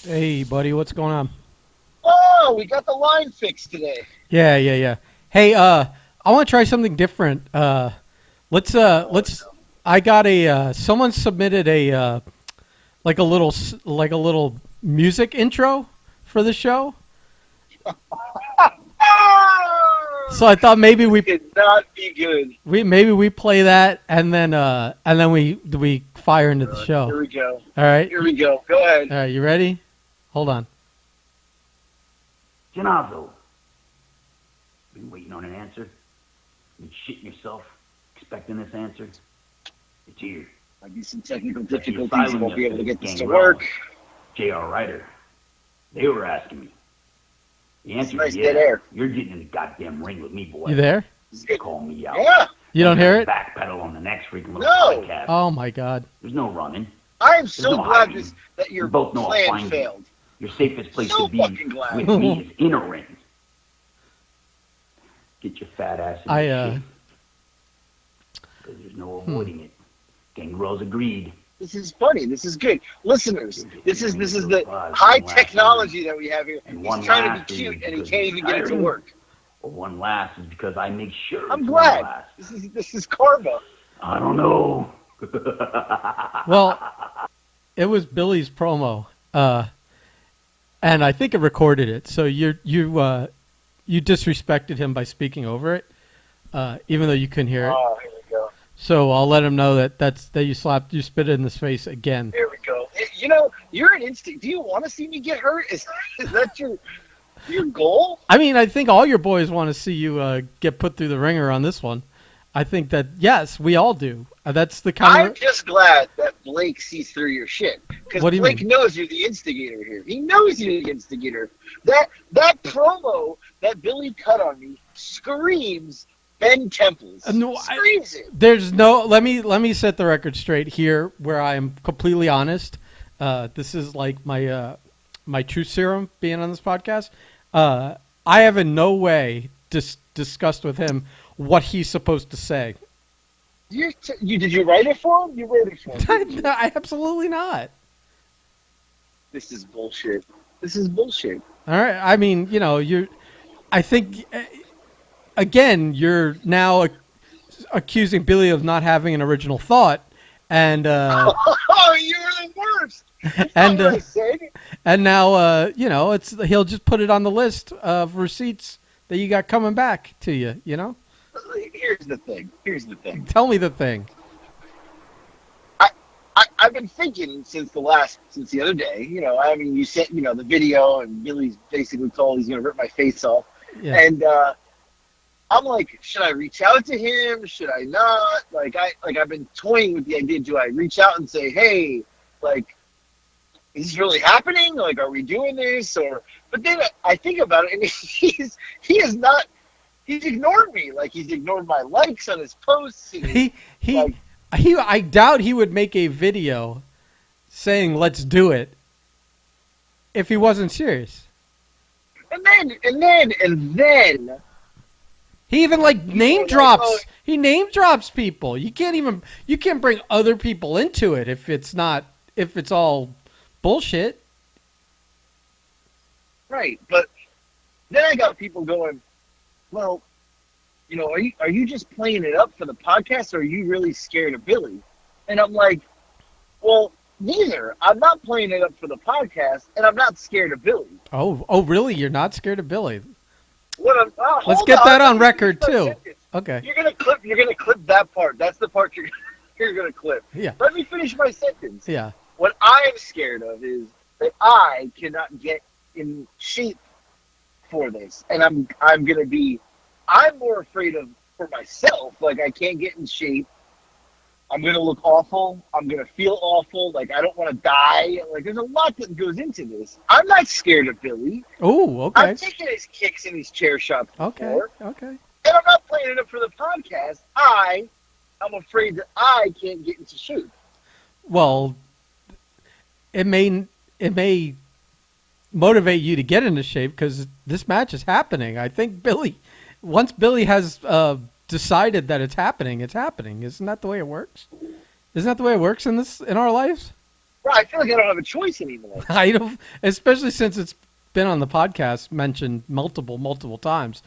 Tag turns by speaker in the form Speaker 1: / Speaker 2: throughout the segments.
Speaker 1: Hey, buddy, what's going on?
Speaker 2: Oh, we got the line fixed today.
Speaker 1: Yeah. Hey, I want to try something different.
Speaker 2: Oh
Speaker 1: Let's. I got a. Someone submitted a like a little music intro for the show. So I thought maybe
Speaker 2: this cannot be good.
Speaker 1: we play that and then we fire into the show.
Speaker 2: Here we go.
Speaker 1: All right.
Speaker 2: Here we go. Go ahead.
Speaker 1: All right. You ready? Hold on.
Speaker 3: Janazo, been waiting on an answer? Been shitting yourself, expecting this answer? It's here.
Speaker 2: Might be some technical difficulties. Won't be able to get this to work.
Speaker 3: J.R. Ryder. They were asking me. The answer
Speaker 2: Nice
Speaker 3: is
Speaker 2: dead
Speaker 3: yeah.
Speaker 2: air.
Speaker 3: You're getting in the goddamn ring with me, boy.
Speaker 1: You there?
Speaker 3: Call me out.
Speaker 2: Yeah.
Speaker 1: You don't hear it?
Speaker 3: Backpedal on the next freaking little
Speaker 2: No.
Speaker 3: podcast.
Speaker 1: Oh my God.
Speaker 3: There's no running.
Speaker 2: I am so
Speaker 3: no
Speaker 2: glad
Speaker 3: hiding.
Speaker 2: that your
Speaker 3: We both know I'll
Speaker 2: plan
Speaker 3: find you.
Speaker 2: failed.
Speaker 3: Your safest place
Speaker 2: So
Speaker 3: to be
Speaker 2: fucking glad.
Speaker 3: with me is in a ring. Get your fat ass in the shit. Because there's no avoiding it. Gangrels agreed.
Speaker 2: This is funny. This is good. Listeners, this is the high technology that we have here.
Speaker 3: And
Speaker 2: He's
Speaker 3: one
Speaker 2: trying to
Speaker 3: last
Speaker 2: be
Speaker 3: is
Speaker 2: cute and he
Speaker 3: because
Speaker 2: can't even get it to
Speaker 3: tiring.
Speaker 2: work.
Speaker 3: Or one last is because I make sure
Speaker 2: I'm
Speaker 3: it's
Speaker 2: glad.
Speaker 3: one last.
Speaker 2: This is karma.
Speaker 3: I don't know.
Speaker 1: Well, it was Billy's promo, and I think it recorded it. So you disrespected him by speaking over it, even though you couldn't hear it.
Speaker 2: Oh, here we go.
Speaker 1: So I'll let him know that you spit it in his face again.
Speaker 2: There we go. You know, you're an instinct. Do you want to see me get hurt? Is that your goal?
Speaker 1: I mean, I think all your boys want to see you get put through the ringer on this one. I think that yes, we all do. That's the kind
Speaker 2: I'm
Speaker 1: of.
Speaker 2: just glad that Blake sees through your shit because
Speaker 1: What do you
Speaker 2: Blake
Speaker 1: mean?
Speaker 2: knows you're the instigator here. He knows you're the instigator. That promo that Billy cut on me screams Ben Temples.
Speaker 1: No,
Speaker 2: Screams it.
Speaker 1: There's no. Let me set the record straight here, where I am completely honest. This is like my truth serum being on this podcast. I have in no way discussed with him what he's supposed to say.
Speaker 2: Did you write it for him? You wrote it for him.
Speaker 1: I absolutely not.
Speaker 2: This is bullshit. This is bullshit.
Speaker 1: All right. I mean, I think again, you're now accusing Billy of not having an original thought, and
Speaker 2: Oh, you were the worst. That's
Speaker 1: and
Speaker 2: not what I said.
Speaker 1: and now he'll just put it on the list of receipts that you got coming back to you.
Speaker 2: Here's the thing.
Speaker 1: Tell me the thing.
Speaker 2: I've been thinking since the other day. I mean, you sent the video, and Billy's basically told he's gonna rip my face off,
Speaker 1: Yeah.
Speaker 2: and I'm like, should I reach out to him? Should I not? I've been toying with the idea. Do I reach out and say, hey, like, is this really happening? Like, are we doing this? But then I think about it, and he's ignored me. Like, he's ignored my likes on his posts. And
Speaker 1: He
Speaker 2: like,
Speaker 1: I doubt he would make a video saying let's do it if he wasn't serious.
Speaker 2: and then.
Speaker 1: He even name
Speaker 2: like,
Speaker 1: drops.
Speaker 2: oh.
Speaker 1: He name drops people. You can't bring other people into it if it's all bullshit.
Speaker 2: Right, but then I got people going, well, are you just playing it up for the podcast, or are you really scared of Billy? And I'm like, well, neither. I'm not playing it up for the podcast, and I'm not scared of Billy.
Speaker 1: Oh, really? You're not scared of Billy? Let's
Speaker 2: Hold
Speaker 1: get that
Speaker 2: let
Speaker 1: on
Speaker 2: me
Speaker 1: record
Speaker 2: finish my
Speaker 1: too.
Speaker 2: sentence.
Speaker 1: Okay.
Speaker 2: You're gonna clip that part. That's the part you're gonna clip.
Speaker 1: Yeah.
Speaker 2: Let me finish my sentence.
Speaker 1: Yeah.
Speaker 2: What I'm scared of is that I cannot get in shape for this, and I'm more afraid of for myself. Like, I can't get in shape. I'm gonna look awful. I'm gonna feel awful. Like, I don't want to die. Like, there's a lot that goes into this. I'm not scared of Billy.
Speaker 1: Oh, okay.
Speaker 2: I've taken his kicks in his chair shots before.
Speaker 1: Okay.
Speaker 2: And I'm not playing it up for the podcast. I'm afraid that I can't get into shape.
Speaker 1: Well, it may motivate you to get into shape because this match is happening. I think once Billy has decided that it's happening, it's happening. Isn't that the way it works? Isn't that the way it works in our lives?
Speaker 2: Well, I feel like I don't have a choice anymore.
Speaker 1: I don't, especially since it's been on the podcast mentioned multiple times,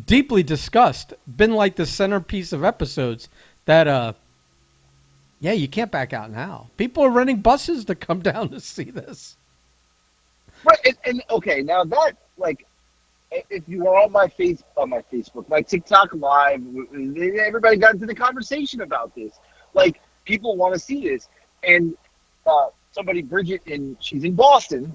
Speaker 1: deeply discussed, been like the centerpiece of episodes that yeah, you can't back out now. People are renting buses to come down to see this.
Speaker 2: Right, and okay, now that like, if you are on my Facebook, my TikTok live, everybody got into the conversation about this. Like, people want to see this, and somebody, Bridget, and she's in Boston.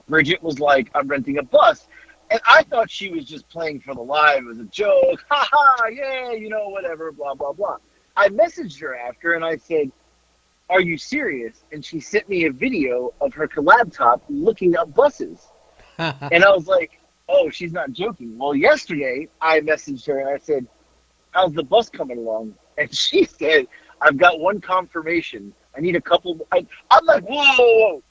Speaker 2: Bridget was like, "I'm renting a bus," and I thought she was just playing for the live. It was a joke, ha ha, yeah, whatever, blah blah blah. I messaged her after, and I said, "Are you serious?" And she sent me a video of her laptop looking up buses. And I was like, oh, she's not joking. Well, yesterday I messaged her and I said, "How's the bus coming along?" And she said, "I've got one confirmation. I need a couple." I'm like, whoa.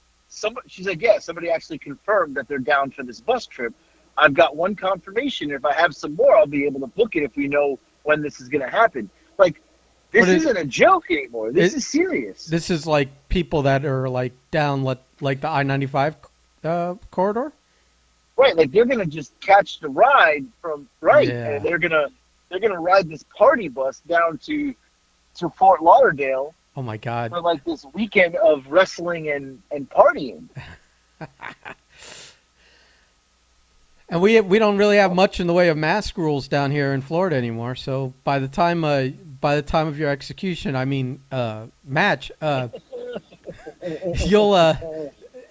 Speaker 2: She's like, "Yeah, somebody actually confirmed that they're down for this bus trip. I've got one confirmation. If I have some more, I'll be able to book it if we know when this is going to happen." Like, this isn't a joke anymore. This is serious.
Speaker 1: This is like people that are like down like the I-95 corridor.
Speaker 2: Right, like they're gonna just catch the ride from and they're gonna ride this party bus down to Fort Lauderdale.
Speaker 1: Oh my God!
Speaker 2: For like this weekend of wrestling and partying.
Speaker 1: And we don't really have much in the way of mask rules down here in Florida anymore. So by the time of your execution, I mean match, you'll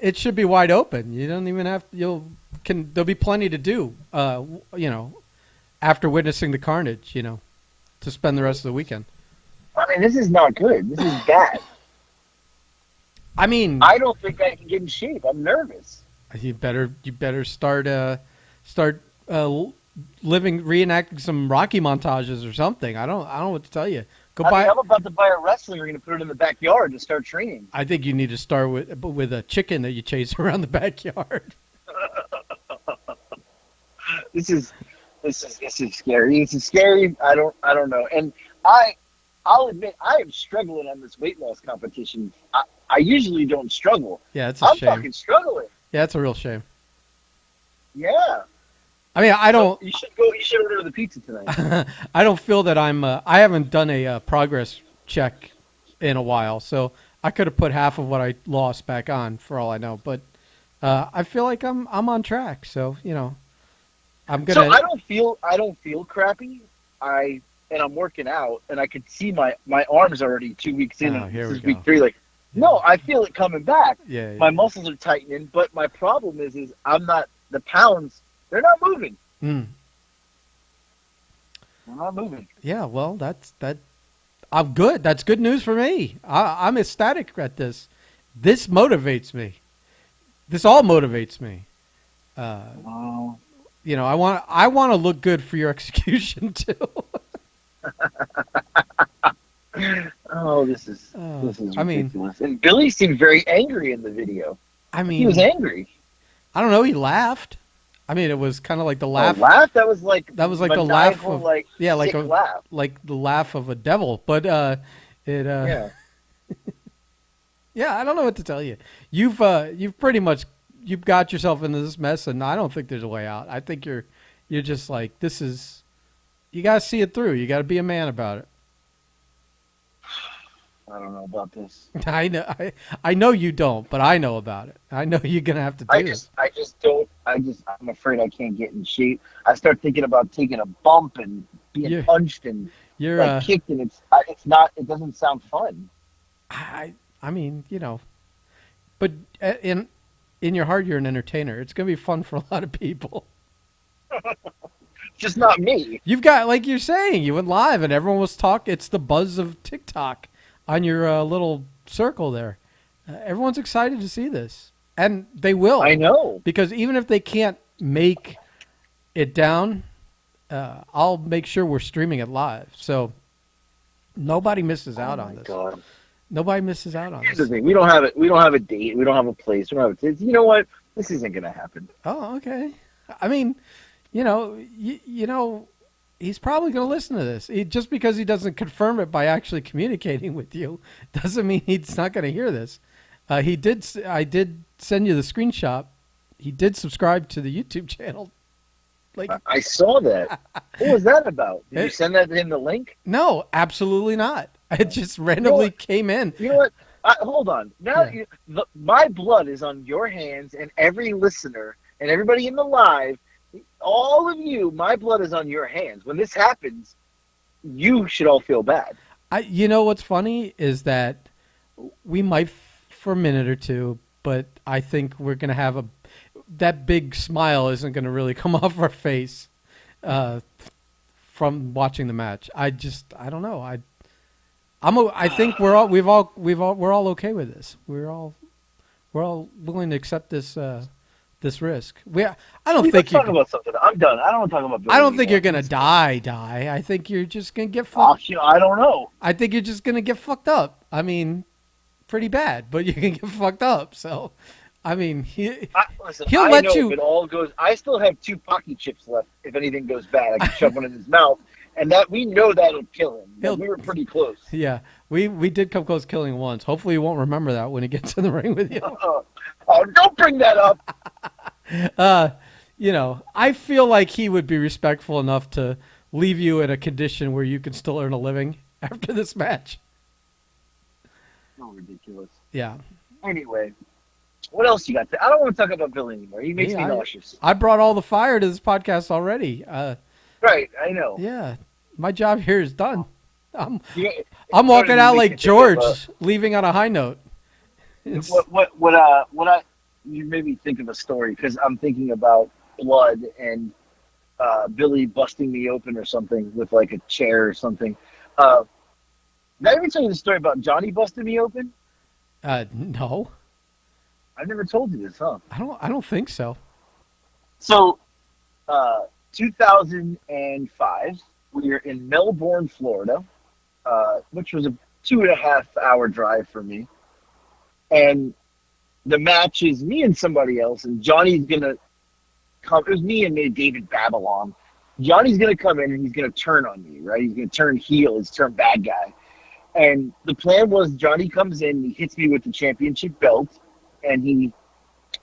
Speaker 1: it should be wide open. You don't even have there'll be plenty to do. After witnessing the carnage, to spend the rest of the weekend.
Speaker 2: I mean, this is not good. This is bad.
Speaker 1: I mean,
Speaker 2: I don't think I can get in shape. I'm nervous.
Speaker 1: You better start reenacting some Rocky montages or something. I don't know what to tell you.
Speaker 2: I'm about to buy a wrestling ring and put it in the backyard to start training.
Speaker 1: I think you need to start with a chicken that you chase around the backyard.
Speaker 2: This is scary. This is scary. I don't know. And I'll admit I am struggling on this weight loss competition. I usually don't struggle.
Speaker 1: Yeah, it's a shame.
Speaker 2: I'm fucking struggling.
Speaker 1: Yeah, it's a real shame.
Speaker 2: Yeah.
Speaker 1: I mean, I don't.
Speaker 2: You should order the pizza tonight.
Speaker 1: I don't feel that I haven't done a progress check in a while, so I could have put half of what I lost back on for all I know. But I feel like I'm on track. So I'm gonna.
Speaker 2: So I don't feel crappy. And I'm working out, and I could see my arms already 2 weeks in.
Speaker 1: Oh, here
Speaker 2: this
Speaker 1: we
Speaker 2: is
Speaker 1: go.
Speaker 2: week 3. Like, no, I feel it coming back.
Speaker 1: Yeah.
Speaker 2: My muscles are tightening, but my problem is I'm not, the pounds, they're not moving.
Speaker 1: Mm.
Speaker 2: They're not moving.
Speaker 1: Yeah, well, I'm good. That's good news for me. I'm ecstatic at this. This motivates me. This all motivates me.
Speaker 2: Wow.
Speaker 1: I want to look good for your execution too.
Speaker 2: Oh, this is ridiculous.
Speaker 1: I mean,
Speaker 2: and Billy seemed very angry in the video.
Speaker 1: I mean,
Speaker 2: he was angry.
Speaker 1: I don't know. He laughed. I mean, it was kind of like the laugh.
Speaker 2: Laugh? That was like
Speaker 1: the laugh of
Speaker 2: like laugh.
Speaker 1: Like the laugh of a devil. But
Speaker 2: yeah.
Speaker 1: Yeah, I don't know what to tell you. You've pretty much got yourself into this mess, and I don't think there's a way out. I think you're just like, this is. You gotta see it through. You gotta be a man about it.
Speaker 2: I don't know about this.
Speaker 1: I know you don't, but I know about it. I know you're gonna have to do this.
Speaker 2: I just don't. I'm afraid I can't get in shape. I start thinking about taking a bump and being punched and kicked, and it's not. It doesn't sound fun.
Speaker 1: I mean, but in your heart, you're an entertainer. It's gonna be fun for a lot of people.
Speaker 2: Just not me.
Speaker 1: You've got, like you're saying, you went live and everyone was talking. It's the buzz of TikTok on your little circle there. Everyone's excited to see this, and they will.
Speaker 2: I know,
Speaker 1: because even if they can't make it down, I'll make sure we're streaming it live, so nobody misses out on this.
Speaker 2: God.
Speaker 1: Nobody misses out on
Speaker 2: Here's
Speaker 1: this.
Speaker 2: the thing: we don't have it. We don't have a date. We don't have a place. We don't have a. You know what? This isn't gonna happen.
Speaker 1: Oh, okay. I mean, he's probably going to listen to this. Just because he doesn't confirm it by actually communicating with you doesn't mean he's not going to hear this. I did send you the screenshot. He did subscribe to the YouTube channel. Like,
Speaker 2: I saw that. What was that about? Did you
Speaker 1: It-
Speaker 2: send that in the link?
Speaker 1: no, absolutely not. It just randomly came in.
Speaker 2: You know what? Hold on. Now,
Speaker 1: Yeah.
Speaker 2: my blood is on your hands, and every listener and everybody in the live, all of you, my blood is on your hands. When this happens, you should all feel bad.
Speaker 1: You know what's funny is that we might for a minute or two, but I think we're gonna have that big smile isn't gonna really come off our face from watching the match. I don't know. I think we're all okay with this. We're all willing to accept this risk. I don't think
Speaker 2: Let's talk about something. I'm done. I don't want to talk about.
Speaker 1: I don't think you're gonna die. I think you're just gonna get fucked.
Speaker 2: I don't know.
Speaker 1: I think you're just gonna get fucked up. I mean, pretty bad, but you can get fucked up. So, I mean, he'll
Speaker 2: I
Speaker 1: let
Speaker 2: know
Speaker 1: you.
Speaker 2: If it all goes, I still have 2 Pocky chips left. If anything goes bad, I can shove one in his mouth, and that we know that'll kill him. We were pretty close.
Speaker 1: Yeah, we did come close killing once. Hopefully, he won't remember that when he gets in the ring with you.
Speaker 2: Don't bring that up.
Speaker 1: I feel like he would be respectful enough to leave you in a condition where you can still earn a living after this match.
Speaker 2: So ridiculous.
Speaker 1: Yeah.
Speaker 2: Anyway, what else you got? I don't want to talk about Bill anymore. He makes me nauseous.
Speaker 1: I brought all the fire to this podcast already.
Speaker 2: Right, I know.
Speaker 1: Yeah, my job here is done. I'm
Speaker 2: It's
Speaker 1: walking out like
Speaker 2: starting to
Speaker 1: George,
Speaker 2: make me
Speaker 1: leaving on a high note.
Speaker 2: think you made me think of a story because I'm thinking about blood and Billy busting me open or something with like a chair or something. Did I ever tell you the story about Johnny busting me open?
Speaker 1: No,
Speaker 2: I've never told you this, huh?
Speaker 1: I don't think so.
Speaker 2: So, 2005, we were in Melbourne, Florida, which was a 2.5-hour drive for me. And the match is me and somebody else, and Johnny's going to come. It was me and David Babylon. Johnny's going to come in, and he's going to turn on me, right? He's going to turn heel. He's turn bad guy. And the plan was Johnny comes in, he hits me with the championship belt, and he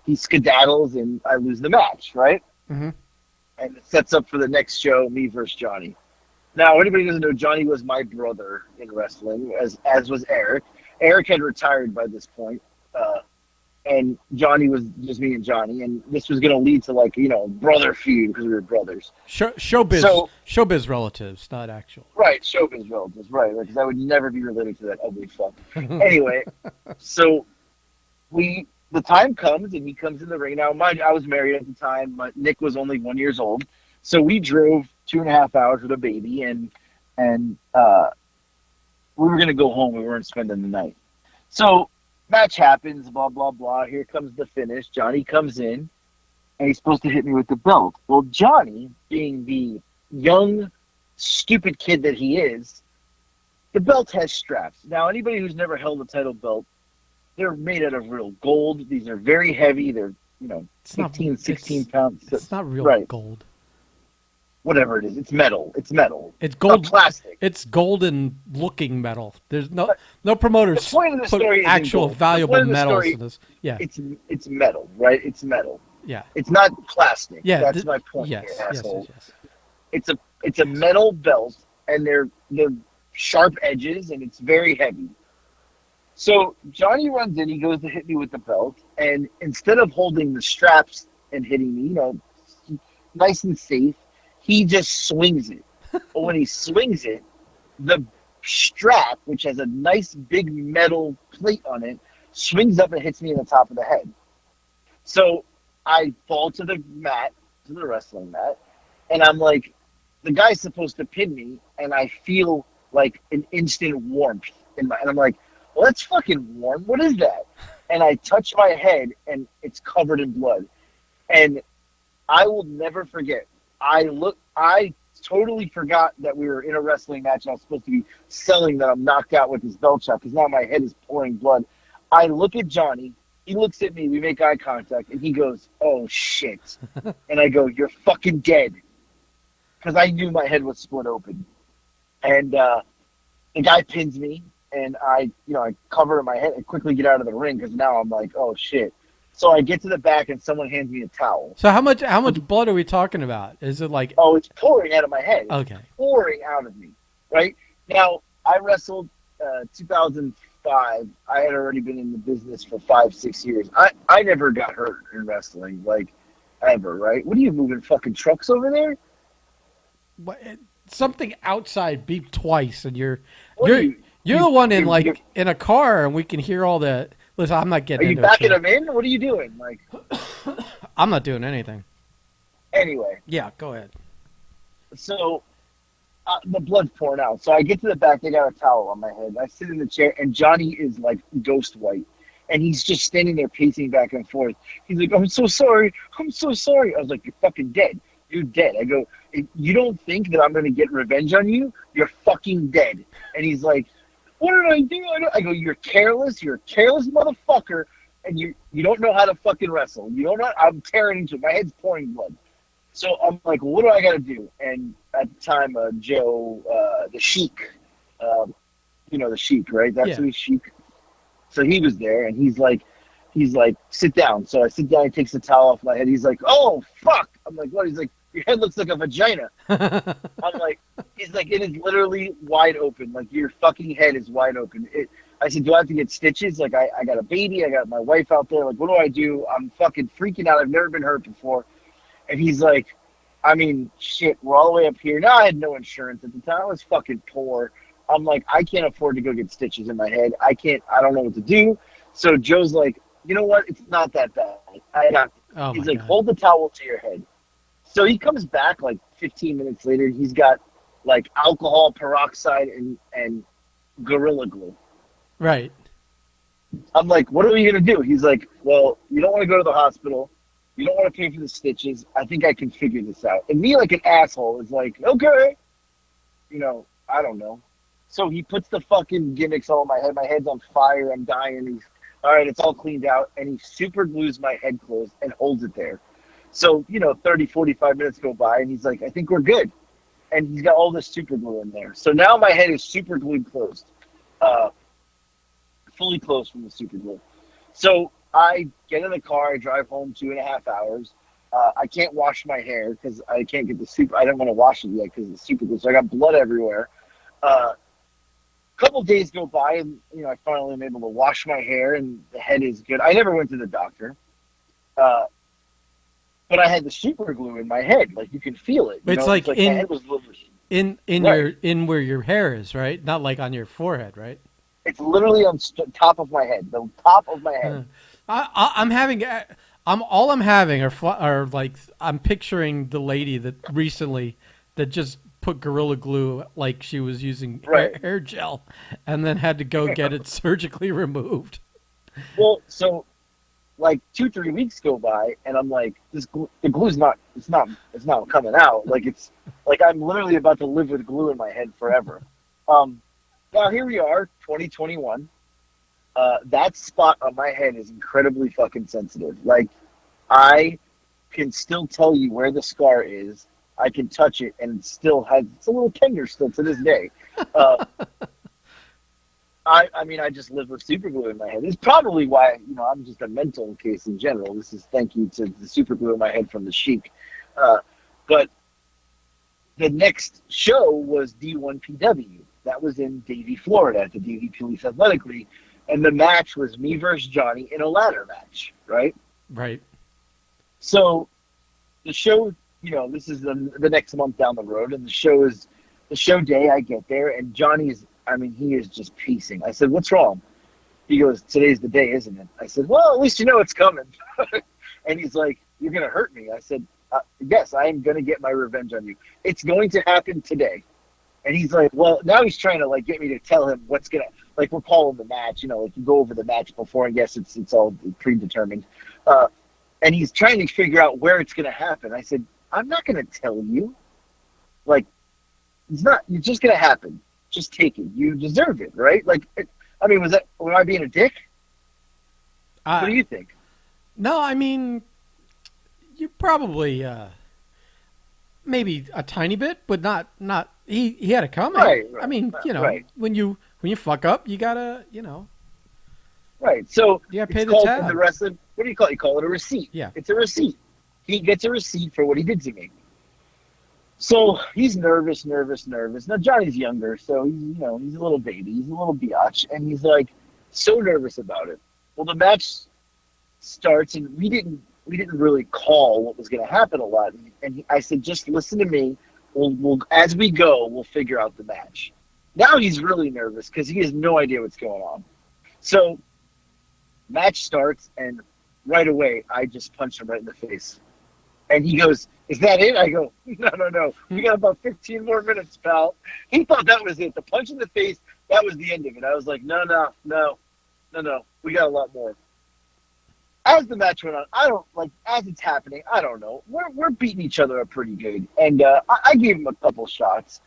Speaker 2: skedaddles, and I lose the match, right?
Speaker 1: Mm-hmm.
Speaker 2: And it sets up for the next show, me versus Johnny. Now, anybody who doesn't know, Johnny was my brother in wrestling, as was Eric. Eric had retired by this point, and Johnny was just me and Johnny, and this was going to lead to brother feud because we were brothers.
Speaker 1: Showbiz relatives, not actual.
Speaker 2: Right, showbiz relatives, right? Because I would never be related to that ugly fuck. Anyway, so the time comes and he comes in the ring. Now, mind you, I was married at the time. Nick was only 1 year old, so we drove 2.5 hours with a baby, and we were gonna go home. We weren't spending the night. So match happens. Blah blah blah. Here comes the finish. Johnny comes in, and he's supposed to hit me with the belt. Well, Johnny, being the young, stupid kid that he is, the belt has straps. Now, anybody who's never held a title belt, they're made out of real gold. These are very heavy. They're, 16 pounds.
Speaker 1: It's not real gold.
Speaker 2: Whatever it is. It's metal. It's metal.
Speaker 1: It's gold.
Speaker 2: Not plastic.
Speaker 1: It's golden looking metal. There's no promoters
Speaker 2: The point of the
Speaker 1: put
Speaker 2: story
Speaker 1: actual
Speaker 2: isn't gold.
Speaker 1: valuable metals in this. Yeah.
Speaker 2: It's metal, right? It's metal.
Speaker 1: Yeah.
Speaker 2: It's not plastic.
Speaker 1: Yeah.
Speaker 2: That's my point
Speaker 1: Yes,
Speaker 2: here, asshole.
Speaker 1: yes.
Speaker 2: It's a metal belt, and they're sharp edges, and it's very heavy. So Johnny runs in, he goes to hit me with the belt, and instead of holding the straps and hitting me, nice and safe, he just swings it. But when he swings it, the strap, which has a nice big metal plate on it, swings up and hits me in the top of the head. So I fall to the mat, to the wrestling mat, and I'm like, the guy's supposed to pin me, and I feel like an instant warmth and I'm like, well, that's fucking warm. What is that? And I touch my head, and it's covered in blood. And I will never forget. I totally forgot that we were in a wrestling match, and I was supposed to be selling that I'm knocked out with this belt shot because now my head is pouring blood. I look at Johnny. He looks at me. We make eye contact, and he goes, "Oh, shit." And I go, "You're fucking dead." Because I knew my head was split open. And the guy pins me. and I cover my head and quickly get out of the ring because now I'm like, oh shit. So I get to the back and someone hands me a towel.
Speaker 1: So how much blood are we talking about? Is it like?
Speaker 2: Oh, it's pouring out of my head. It's
Speaker 1: Okay.
Speaker 2: pouring out of me. Right now, I wrestled 2005. I had already been in the business for 5-6 years. I never got hurt in wrestling, like ever. Right? What are you moving fucking trucks over there?
Speaker 1: Something outside beeped twice, and you're
Speaker 2: You
Speaker 1: the one in a car, and we can hear all the. Listen, I'm not getting.
Speaker 2: Are you
Speaker 1: into
Speaker 2: backing
Speaker 1: it.
Speaker 2: them in? What are you doing? Like,
Speaker 1: I'm not doing anything.
Speaker 2: Anyway.
Speaker 1: Yeah, go ahead.
Speaker 2: So the blood's pouring out. So I get to the back. They got a towel on my head. I sit in the chair, and Johnny is like ghost white, and he's just standing there pacing back and forth. He's like, "I'm so sorry. I'm so sorry." I was like, "You're fucking dead. You're dead." I go, "If you don't think that I'm gonna get revenge on you, you're fucking dead." And he's like, "What did I do?" I go, "You're careless. You're a careless motherfucker, and you don't know how to fucking wrestle. You don't know." I'm tearing into it. My head's pouring blood. So I'm like, well, what do I got to do? And at the time, Joe, the Sheik, the Sheik, right? That's who he's Sheik. So he was there, and he's like, sit down. So I sit down. He takes the towel off my head. He's like, oh fuck. I'm like, what? He's like, your head looks like a vagina. I'm like, he's like, it is literally wide open. Like your fucking head is wide open. I said, do I have to get stitches? Like I got a baby. I got my wife out there. Like, what do I do? I'm fucking freaking out. I've never been hurt before. And he's like, I mean, shit, we're all the way up here. Now I had no insurance at the time. I was fucking poor. I'm like, I can't afford to go get stitches in my head. I don't know what to do. So Joe's like, you know what? It's not that bad. He's like, hold the towel to your head. So he comes back like 15 minutes later. He's got like alcohol peroxide and Gorilla Glue.
Speaker 1: Right.
Speaker 2: I'm like, what are we going to do? He's like, well, you don't want to go to the hospital. You don't want to pay for the stitches. I think I can figure this out. And me, like an asshole, is like, okay. I don't know. So he puts the fucking gimmicks all on my head. My head's on fire. I'm dying. He's, all right, it's all cleaned out. And he super glues my head closed and holds it there. So, 30, 45 minutes go by, and he's like, I think we're good. And he's got all this super glue in there. So now my head is super glued closed. Fully closed from the super glue. So I get in the car, I drive home 2.5 hours. I can't wash my hair because I can't get the super. I don't want to wash it yet because of the super glue. So I got blood everywhere. A couple days go by, and I finally am able to wash my hair, and the head is good. I never went to the doctor, but I had the super glue in my head. Like you can feel it.
Speaker 1: It's like
Speaker 2: my head was
Speaker 1: in
Speaker 2: right.
Speaker 1: in where your hair is, right? Not like on your forehead, right?
Speaker 2: It's literally on top of my head. The top of my head.
Speaker 1: I'm having are like I'm picturing the lady that just put Gorilla Glue like she was using hair gel, and then had to go get it surgically removed.
Speaker 2: Well, so like 2-3 weeks go by, and I'm like, the glue's not coming out. Like it's like I'm literally about to live with glue in my head forever. Now here we are, 2021. That spot on my head is incredibly fucking sensitive. Like, I can still tell you where the scar is. I can touch it, and it's a little tender still to this day. I just live with super glue in my head. It's probably why, I'm just a mental case in general. This is thank you to the super glue in my head from the Sheik. But the next show was D1PW. That was in Davie, Florida, at the Davie Police Athletic League. And the match was me versus Johnny in a ladder match, right?
Speaker 1: Right.
Speaker 2: So the show, this is the next month down the road, and the show day. I get there, and Johnny's, he is just pacing. I said, what's wrong? He goes, today's the day, isn't it? I said, well, at least you know it's coming. And he's like, you're going to hurt me. I said, yes, I am going to get my revenge on you. It's going to happen today. And he's like, well, now he's trying to get me to tell him what's going to, we're calling the match, you go over the match before, and yes, it's all predetermined. And he's trying to figure out where it's going to happen. I said, I'm not going to tell you. It's just going to happen. Just take it. You deserve it, right? Was I being a dick? What do you think?
Speaker 1: No, you probably, maybe a tiny bit, but not. He had it coming.
Speaker 2: Right.
Speaker 1: Right. When when you fuck up, you gotta,
Speaker 2: Right. So
Speaker 1: you gotta pay
Speaker 2: it's
Speaker 1: the
Speaker 2: called
Speaker 1: tab.
Speaker 2: in the wrestling. What do you call it? You call it a receipt.
Speaker 1: Yeah.
Speaker 2: It's a receipt. He gets a receipt for what he did to me. So he's nervous. Now Johnny's younger, so he's he's a little baby, he's a little biatch, and he's like so nervous about it. Well, the match starts, and we didn't really call what was going to happen a lot, and I said, just listen to me. We'll as we go, we'll figure out the match. Now he's really nervous because he has no idea what's going on. So match starts, and right away I just punched him right in the face. And he goes, is that it? I go, no. We got about 15 more minutes, pal. He thought that was it. The punch in the face, that was the end of it. I was like, no. We got a lot more. As the match went on, as it's happening, I don't know. We're beating each other up pretty good. And I gave him a couple shots.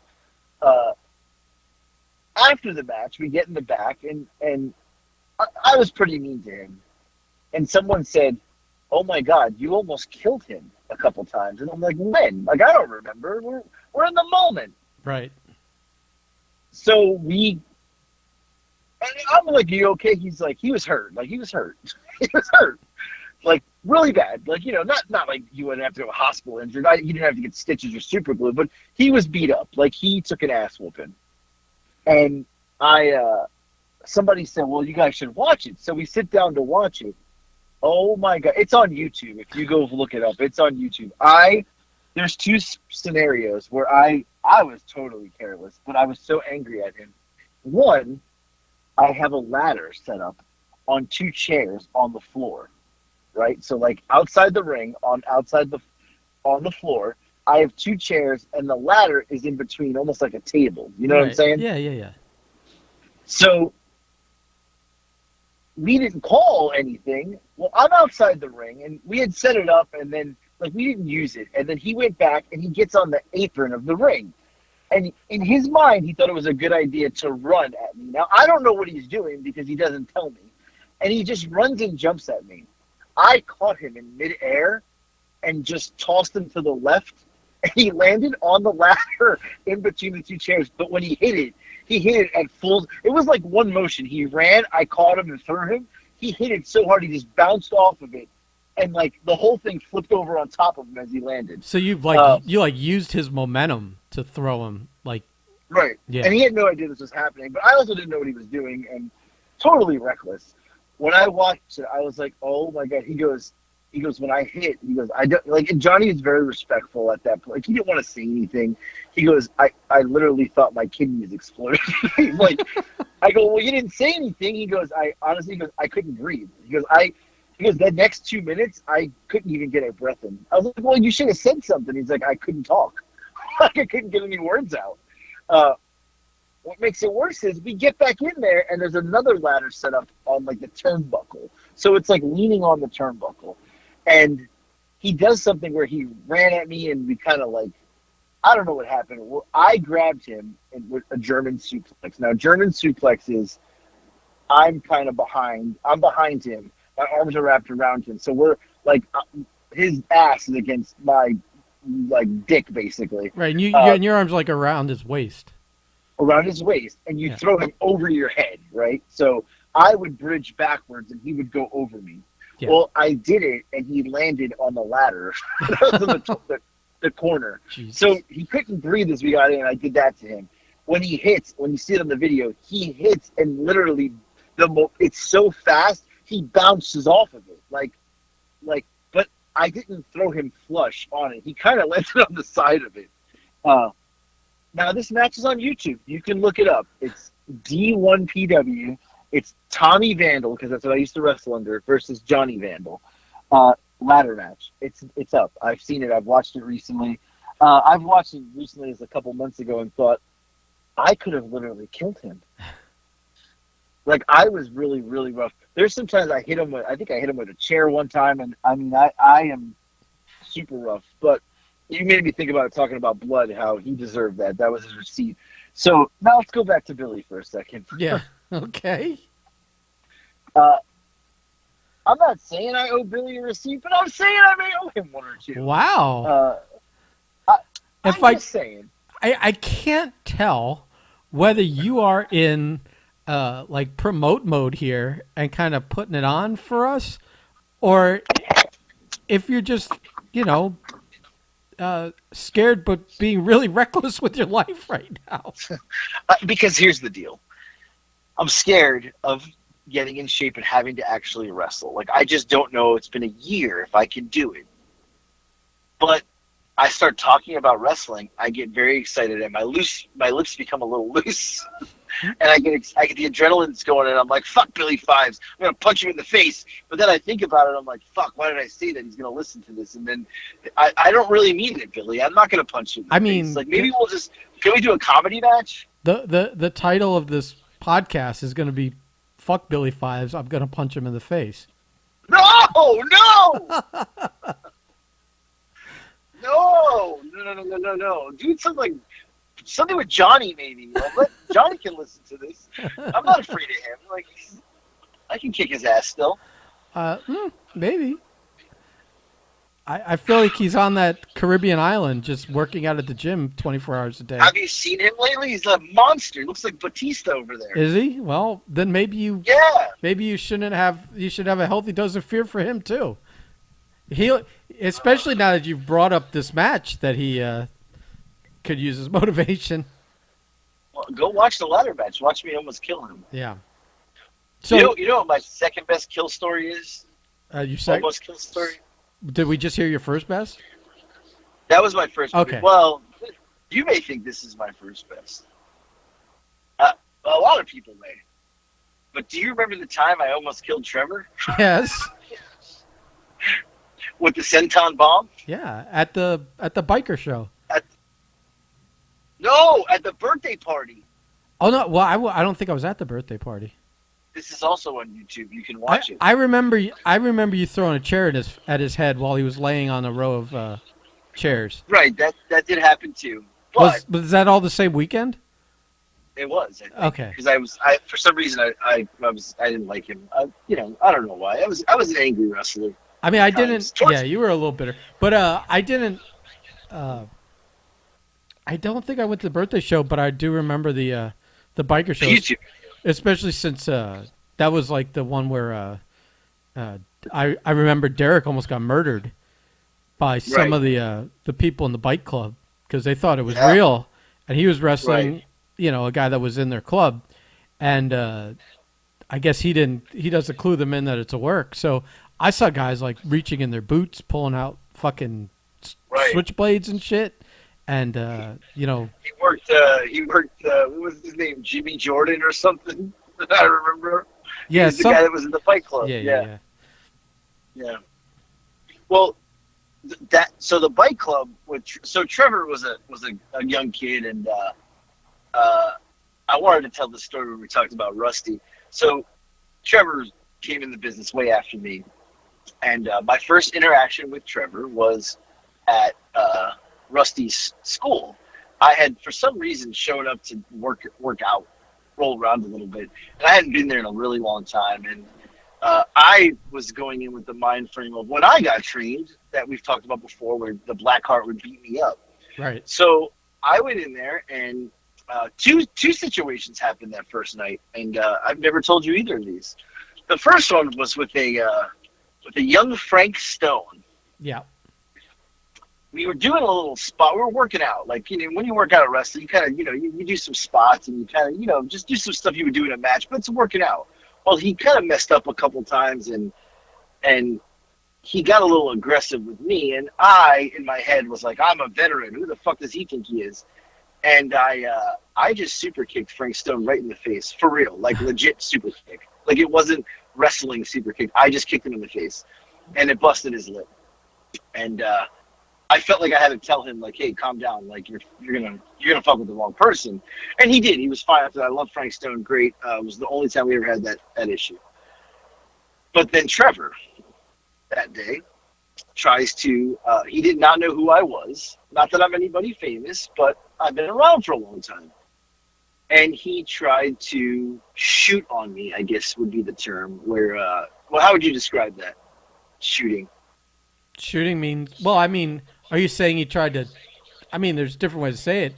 Speaker 2: After the match, we get in the back, and I was pretty mean to him. And someone said, oh my God, you almost killed him a couple times. And I'm like, when? Like, I don't remember. We're in the moment.
Speaker 1: Right.
Speaker 2: So I'm like, are you okay? He's like, he was hurt. Like, he was hurt. He was hurt. Like, really bad. Like, not like you wouldn't have to go to a hospital injured. He didn't have to get stitches or super glue, but he was beat up. Like, he took an ass whooping. And somebody said, well, you guys should watch it. So we sit down to watch it. Oh my God. It's on YouTube. If you go look it up, it's on YouTube. There's two scenarios where I was totally careless, but I was so angry at him. One, I have a ladder set up on two chairs on the floor, right? So like outside the ring, on the floor, I have two chairs, and the ladder is in between, almost like a table. You know what I'm saying?
Speaker 1: Yeah.
Speaker 2: So we didn't call anything. Well, I'm outside the ring, and we had set it up, and then we didn't use it. And then he went back, and he gets on the apron of the ring. And in his mind, he thought it was a good idea to run at me. Now, I don't know what he's doing because he doesn't tell me. And he just runs and jumps at me. I caught him in midair and just tossed him to the left. And he landed on the ladder in between the two chairs. But when he hit it at full. It was like one motion. He ran, I caught him and threw him. He hit it so hard he just bounced off of it. And the whole thing flipped over on top of him as he landed.
Speaker 1: So you used his momentum to throw him, like,
Speaker 2: right.
Speaker 1: Yeah.
Speaker 2: And he had no idea this was happening, but I also didn't know what he was doing, and totally reckless. When I watched it, I was like, oh my God. He goes, when I hit, he goes, I don't like. And Johnny is very respectful at that point. Like, he didn't want to say anything. He goes, I literally thought my kidneys exploded. He's like, I go, well, you didn't say anything. He goes, I couldn't breathe. He goes, the next 2 minutes, I couldn't even get a breath in. I was like, well, you should have said something. He's like, I couldn't talk. I couldn't get any words out. What makes it worse is we get back in there, and there's another ladder set up on, the turnbuckle. So it's, leaning on the turnbuckle. And he does something where he ran at me, and we kind of, I don't know what happened. Well, I grabbed him with a German suplex. Now, German suplex is I'm kind of behind. I'm behind him. My arms are wrapped around him. So we're, his ass is against my, dick, basically.
Speaker 1: Right, and your arms, around his waist.
Speaker 2: Around his waist, and you throw him over your head, right? So I would bridge backwards, and he would go over me. Yeah. Well, I did it, and he landed on the ladder. the corner. Jesus. So he couldn't breathe as we got in, and I did that to him. When he when you see it on the video, he hits, and literally, it's so fast, he bounces off of it. But I didn't throw him flush on it. He kind of landed on the side of it. Now, this match is on YouTube. You can look it up. It's D1PW. It's Tommy Vandal, because that's what I used to wrestle under, versus Johnny Vandal. Ladder match. It's up. I've seen it. I've watched it recently. I've watched it recently as a couple months ago and thought, I could have literally killed him. I was really, really rough. There's sometimes I think I hit him with a chair one time, and I am super rough. But you made me think about talking about blood, how he deserved that. That was his receipt. So now let's go back to Billy for a second.
Speaker 1: Yeah. Okay.
Speaker 2: I'm not saying I owe Billy a receipt, but I'm saying I may owe him one or two.
Speaker 1: Wow.
Speaker 2: I'm just saying.
Speaker 1: I can't tell whether you are in like promote mode here and kind of putting it on for us, or if you're just, you know, scared but being really reckless with your life right now.
Speaker 2: Because here's the deal. I'm scared of getting in shape and having to actually wrestle. Like, I just don't know. It's been a year if I can do it. But I start talking about wrestling, I get very excited, and my lips become a little loose, and I get the adrenaline's going, and I'm like, fuck Billy Fives, I'm gonna punch him in the face. But then I think about it, I'm like, fuck, why did I say that? He's gonna listen to this, and then I don't really mean it, Billy. I'm not gonna punch him in the face. Like, maybe can we do a comedy match?
Speaker 1: The title of this podcast is going to be "Fuck Billy Fives, I'm gonna punch him in the face."
Speaker 2: No, no. Do something with Johnny, maybe. Like, Johnny can listen to this. I'm not afraid of him. Like, I can kick his ass still.
Speaker 1: Maybe. I feel like he's on that Caribbean island just working out at the gym 24 hours a day.
Speaker 2: Have you seen him lately? He's a monster. He looks like Batista over there.
Speaker 1: Is he? Well, then maybe you should have a healthy dose of fear for him too. Especially now that you've brought up this match that he could use as motivation.
Speaker 2: Well, go watch the ladder match. Watch me almost kill him.
Speaker 1: Yeah. So
Speaker 2: you know what my second best kill story is? Almost kill story.
Speaker 1: Did we just hear your first best?
Speaker 2: That was my first.
Speaker 1: Okay.
Speaker 2: Well, you may think this is my first best. A lot of people may. But do you remember the time I almost killed Trevor?
Speaker 1: Yes.
Speaker 2: With the senton bomb?
Speaker 1: Yeah, at the biker show.
Speaker 2: At the birthday party.
Speaker 1: Oh no! Well, I don't think I was at the birthday party.
Speaker 2: This is also on YouTube. You can watch it.
Speaker 1: I remember you throwing a chair at his head while he was laying on a row of chairs.
Speaker 2: Right. That did happen too. But
Speaker 1: was that all the same weekend?
Speaker 2: It was. I think.
Speaker 1: Okay.
Speaker 2: Because for some reason I didn't like him. I don't know why. I was an angry wrestler.
Speaker 1: I mean, I didn't. Yeah, you were a little bitter, but I didn't. I don't think I went to the birthday show, but I do remember the biker show.
Speaker 2: YouTube.
Speaker 1: Especially since that was like the one where I remember Derek almost got murdered by some of the people in the bike club because they thought it was real, and he was wrestling, a guy that was in their club, and I guess he doesn't clue them in that it's a work. So I saw guys like reaching in their boots, pulling out fucking switchblades and shit. And
Speaker 2: he worked. What was his name? Jimmy Jordan or something? I remember.
Speaker 1: Yeah,
Speaker 2: the guy that was in the Fight Club.
Speaker 1: Yeah.
Speaker 2: Well, so the Bike Club. So Trevor was a young kid, and I wanted to tell the story when we talked about Rusty. So Trevor came in the business way after me, and my first interaction with Trevor was at Rusty's school. I had, for some reason, shown up to work out, roll around a little bit, and I hadn't been there in a really long time. And I was going in with the mind frame of when I got trained, that we've talked about before, where the Blackheart would beat me up.
Speaker 1: Right.
Speaker 2: So I went in there, and two situations happened that first night, and I've never told you either of these. The first one was with a young Frank Stone.
Speaker 1: Yeah.
Speaker 2: We were doing a little spot. We were working out. Like, when you work out at wrestling, you kind of, you do some spots and you kind of, just do some stuff you would do in a match, but it's working out. Well, he kind of messed up a couple times and he got a little aggressive with me. And I, in my head, was like, I'm a veteran. Who the fuck does he think he is? And I just super kicked Frank Stone right in the face. For real. Like, legit super kick. Like, it wasn't wrestling super kick. I just kicked him in the face. And it busted his lip. And, I felt like I had to tell him, like, hey, calm down. Like, you're gonna fuck with the wrong person. And he did. He was fine after that. I love Frank Stone. Great. It was the only time we ever had that issue. But then Trevor, that day, tries to, he did not know who I was. Not that I'm anybody famous, but I've been around for a long time. And he tried to shoot on me, I guess would be the term, where, how would you describe that? Shooting.
Speaker 1: Shooting means, well, I mean, are you saying he tried to, there's different ways to say it,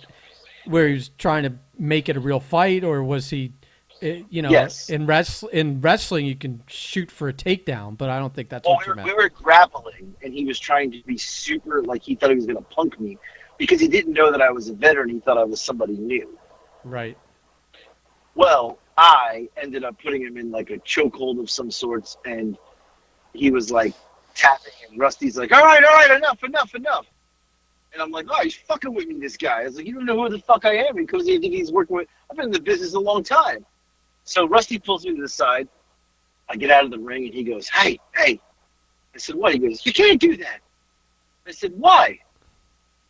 Speaker 1: where he was trying to make it a real fight, or was he
Speaker 2: Yes.
Speaker 1: in wrestling, you can shoot for a takedown, but I don't think that's
Speaker 2: Well,
Speaker 1: what you meant.
Speaker 2: we were grappling, and he was trying to be super, like he thought he was going to punk me because he didn't know that I was a veteran. He thought I was somebody new.
Speaker 1: Right.
Speaker 2: Well, I ended up putting him in like a chokehold of some sorts, and he was like tapping, and Rusty's like, all right, enough. And I'm like, oh, he's fucking with me, this guy. I was like, you don't know who the fuck I am because you think he's working with, I've been in the business a long time. So Rusty pulls me to the side. I get out of the ring, and he goes, hey. I said, what? He goes, you can't do that. I said, why?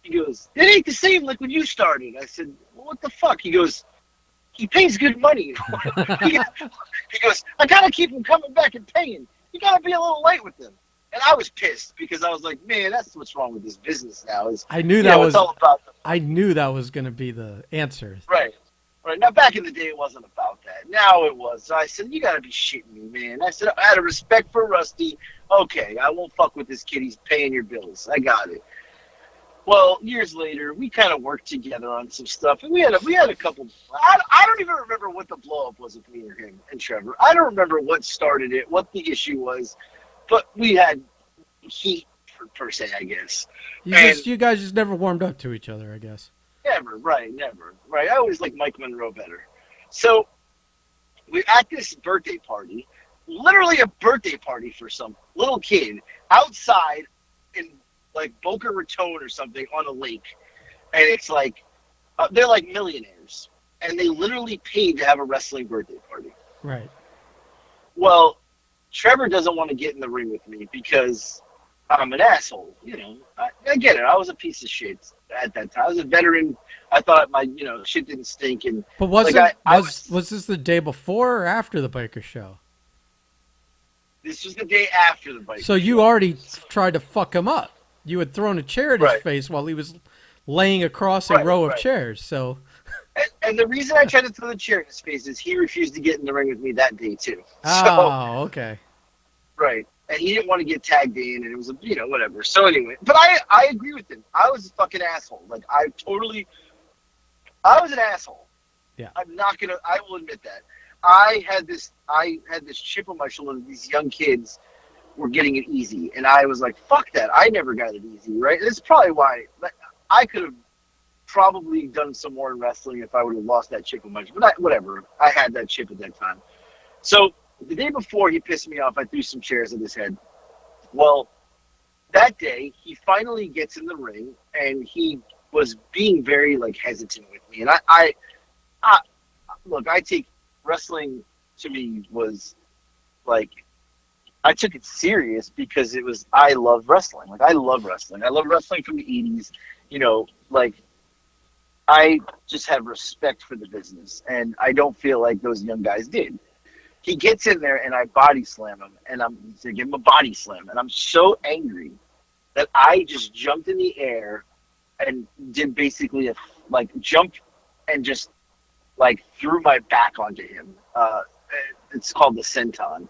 Speaker 2: He goes, it ain't the same like when you started. I said, well, what the fuck? He goes, he pays good money. he goes, I got to keep him coming back and paying. You got to be a little light with him. And I was pissed because I was like, man, that's what's wrong with this business now. Is
Speaker 1: I knew that was.
Speaker 2: it's all about the,
Speaker 1: I knew that was going to be the answer.
Speaker 2: right. Now, back in the day, it wasn't about that. Now it was. So I said, you got to be shitting me, man. I said, out of respect for Rusty, okay, I won't fuck with this kid. He's paying your bills. I got it. Well, years later, we kind of worked together on some stuff, and we had a couple. I don't even remember what the blow up was with me or him and Trevor. I don't remember what started it, what the issue was, but we had heat per se, I guess.
Speaker 1: You guys just never warmed up to each other, I guess.
Speaker 2: Never. I always liked Mike Monroe better. So we're at this birthday party, literally a birthday party for some little kid outside in like Boca Raton or something on a lake. And it's like, they're like millionaires. And they literally paid to have a wrestling birthday party.
Speaker 1: Right.
Speaker 2: Well, Trevor doesn't want to get in the ring with me because I'm an asshole. I get it. I was a piece of shit at that time. I was a veteran. I thought my, shit didn't stink. And
Speaker 1: but was
Speaker 2: like,
Speaker 1: it was this the day before or after the biker show?
Speaker 2: This was the day after the biker
Speaker 1: show. So you already tried to fuck him up. You had thrown a chair at his face while he was laying across a row of chairs. So.
Speaker 2: And the reason I tried to throw the chair in his face is he refused to get in the ring with me that day too.
Speaker 1: Oh, okay.
Speaker 2: Right. And he didn't want to get tagged in, and it was, whatever. So anyway, but I agree with him. I was a fucking asshole. Like, I was an asshole.
Speaker 1: Yeah.
Speaker 2: I will admit that. I had this chip on my shoulder that these young kids were getting it easy. And I was like, fuck that. I never got it easy, right? That's probably why I could have probably done some more in wrestling if I would have lost that chip on my shoulder. But whatever. I had that chip at that time. So the day before he pissed me off, I threw some chairs at his head. Well, that day, he finally gets in the ring, and he was being very, hesitant with me. And I look, I take wrestling, to me, was, I took it serious because it was, I love wrestling. I love wrestling. I love wrestling from the 80s. I just have respect for the business, and I don't feel like those young guys did. He gets in there, and I body slam him, and I'm to give him a body slam, and I'm so angry that I just jumped in the air and did basically a jump and just threw my back onto him. It's called the senton,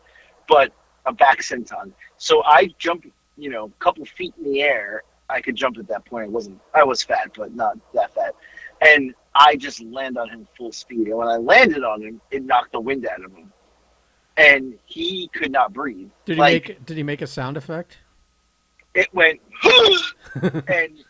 Speaker 2: but a back senton. So I jumped, a couple feet in the air. I could jump at that point. I was fat, but not that fat. And I just landed on him full speed. And when I landed on him, it knocked the wind out of him. And he could not breathe.
Speaker 1: Did he make a sound effect?
Speaker 2: It went, and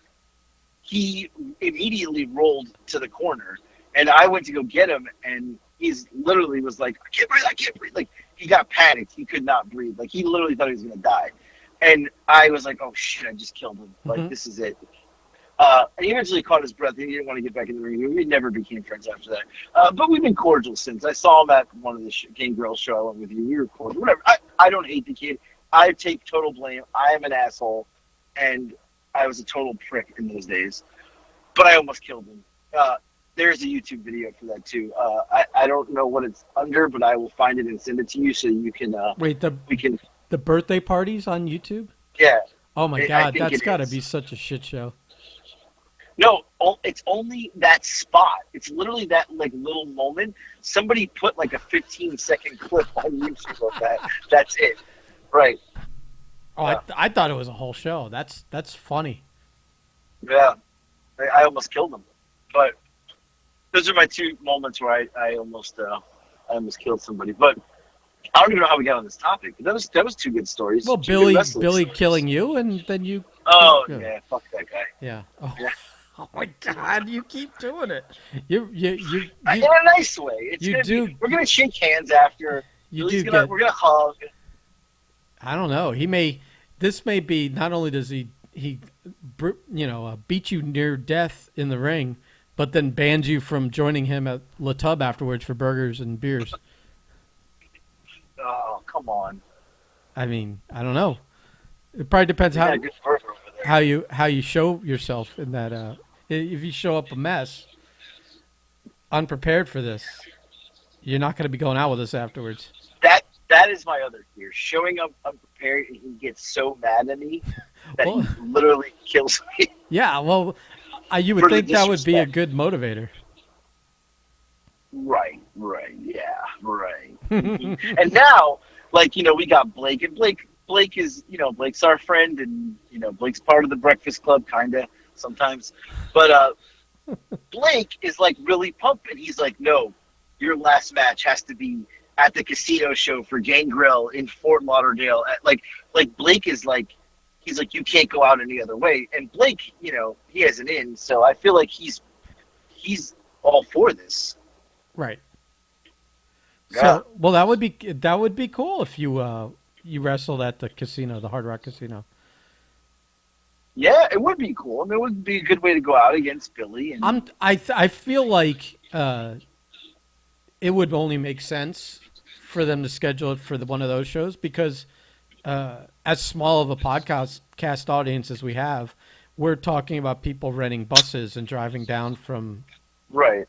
Speaker 2: he immediately rolled to the corner. And I went to go get him, and he's literally was like, I can't breathe. He got panicked. He could not breathe. He literally thought he was going to die. And I was like, oh, shit, I just killed him. This is it. And he eventually caught his breath, and he didn't want to get back in the ring. We never became friends after that. But we've been cordial since. I saw him at one of the Game Girls show I went with you. We were cordial. Whatever. I don't hate the kid. I take total blame. I am an asshole, and I was a total prick in those days. But I almost killed him. There's a YouTube video for that, too. I don't know what it's under, but I will find it and send it to you so you can...
Speaker 1: Wait, the birthday parties on YouTube?
Speaker 2: Yeah.
Speaker 1: Oh, my God. That's got to be such a shit show.
Speaker 2: No, it's only that spot. It's literally that little moment. Somebody put a 15-second clip on YouTube of that. That's it. Right.
Speaker 1: Oh, yeah. I thought it was a whole show. That's funny.
Speaker 2: Yeah. I almost killed him. But those are my two moments where I almost almost killed somebody. But I don't even know how we got on this topic. But that was two good stories.
Speaker 1: Well,
Speaker 2: Two good wrestling
Speaker 1: Billy
Speaker 2: stories.
Speaker 1: killing you, and then you.
Speaker 2: Oh
Speaker 1: Yeah.
Speaker 2: yeah, fuck that guy.
Speaker 1: Yeah. Oh.
Speaker 2: Yeah.
Speaker 1: Oh my God! You keep doing it. You.
Speaker 2: In a nice way. We're gonna shake hands after. We're gonna hug.
Speaker 1: I don't know. This may be. Not only does he beat you near death in the ring, but then bans you from joining him at La Tub afterwards for burgers and beers.
Speaker 2: Oh, come on.
Speaker 1: I mean, I don't know. It probably depends how you show yourself in that. If you show up a mess, unprepared for this, you're not going to be going out with us afterwards.
Speaker 2: That is my other fear. Showing up unprepared, and he gets so mad at me that he literally kills me.
Speaker 1: Yeah, well, you would think that would be a good motivator.
Speaker 2: Right, yeah, right. And now, we got Blake, and Blake is, Blake's our friend, and, Blake's part of the Breakfast Club, kind of, sometimes. But Blake is, really pumped, and he's like, no, your last match has to be at the casino show for Gangrel in Fort Lauderdale. Blake is he's like, you can't go out any other way. And Blake, he has an in, so I feel like he's all for this.
Speaker 1: Right.
Speaker 2: Yeah.
Speaker 1: So, well, that would be cool if you wrestled at the casino, the Hard Rock Casino.
Speaker 2: Yeah, it would be cool. I mean, it would be a good way to go out against Billy. And
Speaker 1: I feel like it would only make sense for them to schedule it for one of those shows because as small of a podcast audience as we have, we're talking about people renting buses and driving down from,
Speaker 2: right,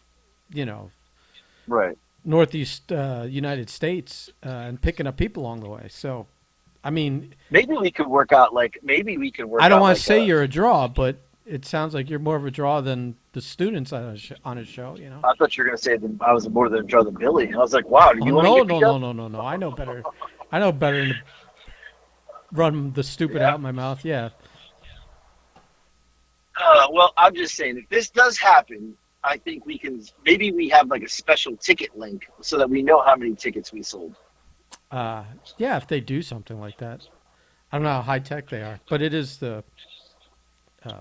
Speaker 1: Northeast United States and picking up people along the way. So, I mean,
Speaker 2: maybe we could work out. I
Speaker 1: don't want to say you're a draw, but it sounds like you're more of a draw than the students on a show.
Speaker 2: I thought you were going to say that I was more than a draw than Billy. And I was like, wow, do you want to get me up?
Speaker 1: No. I know better. I know better than to run the stupid out of my mouth. Yeah.
Speaker 2: Well, I'm just saying, if this does happen, I think maybe we have a special ticket link so that we know how many tickets we sold.
Speaker 1: Yeah, if they do something like that. I don't know how high tech they are, but it is the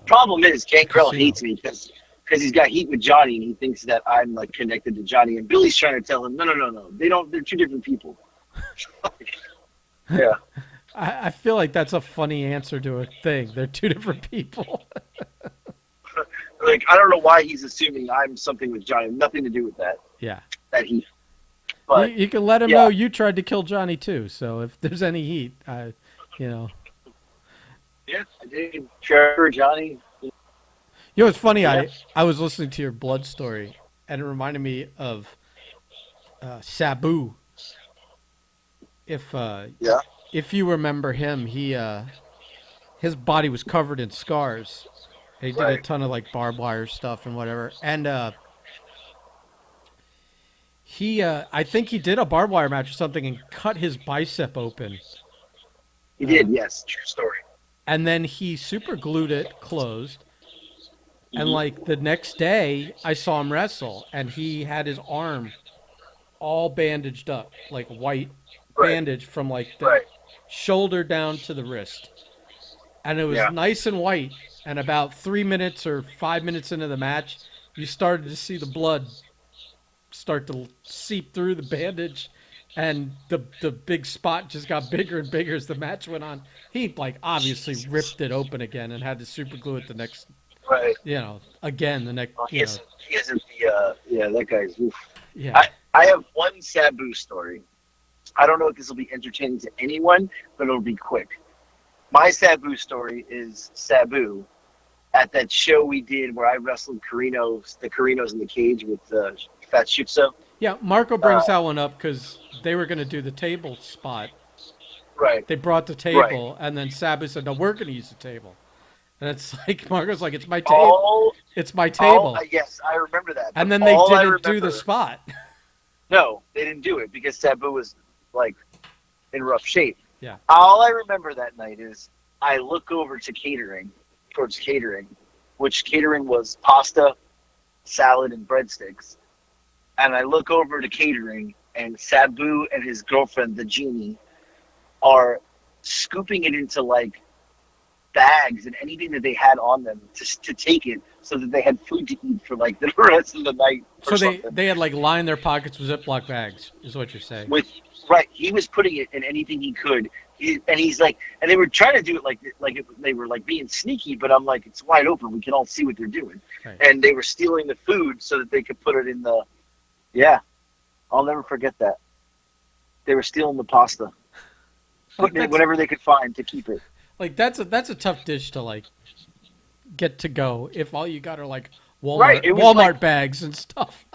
Speaker 2: problem is Gangrel hates me because he's got heat with Johnny and he thinks that I'm connected to Johnny, and Billy's trying to tell him no, they're two different people. Yeah.
Speaker 1: I feel like that's a funny answer to a thing. They're two different people.
Speaker 2: I don't know why he's assuming I'm something with Johnny. Nothing to do with that.
Speaker 1: Yeah.
Speaker 2: That heat. But
Speaker 1: you can let him know you tried to kill Johnny too. So if there's any heat,
Speaker 2: Yeah, I did. Trevor, Johnny.
Speaker 1: It's funny. Yeah. I was listening to your blood story, and it reminded me of Sabu. If you remember him, his body was covered in scars. He did a ton of barbed wire stuff and whatever. And I think he did a barbed wire match or something and cut his bicep open.
Speaker 2: He did, yes, true story.
Speaker 1: And then he super glued it closed. And the next day, I saw him wrestle, and he had his arm all bandaged up, white bandage from the shoulder down to the wrist. And it was nice and white. And about 3 minutes or 5 minutes into the match, you started to see the blood start to seep through the bandage, and the big spot just got bigger and bigger as the match went on. He obviously ripped it open again and had to super glue it the next, again the next.
Speaker 2: He isn't that guy's. Oof.
Speaker 1: Yeah.
Speaker 2: I have one Sabu story. I don't know if this will be entertaining to anyone, but it'll be quick. My Sabu story is Sabu at that show we did where I wrestled the Carinos in the cage with Fat Shitso.
Speaker 1: Yeah, Marco brings that one up because they were going to do the table spot.
Speaker 2: Right.
Speaker 1: They brought the table, and then Sabu said, no, we're going to use the table. And it's Marco's it's my table. It's my table.
Speaker 2: Yes, I remember that.
Speaker 1: And then they didn't do the spot.
Speaker 2: No, they didn't do it because Sabu was, in rough shape.
Speaker 1: Yeah.
Speaker 2: All I remember that night is I look over to towards catering, which catering was pasta, salad, and breadsticks. And I look over to catering, and Sabu and his girlfriend, the genie, are scooping it into like bags and anything that they had on them to take it so that they had food to eat for like the rest of the night.
Speaker 1: So they had like lined their pockets with Ziploc bags, is what you're saying.
Speaker 2: He was putting it in anything he could. He's like, and they were trying to do it they were like being sneaky, but I'm like, it's wide open. We can all see what they're doing.
Speaker 1: Right.
Speaker 2: And they were stealing the food so that they could put it in the, yeah, I'll never forget that. They were stealing the pasta, putting it whatever they could find to keep it.
Speaker 1: Like that's a tough dish to like get to go if all you got are like Walmart bags and stuff.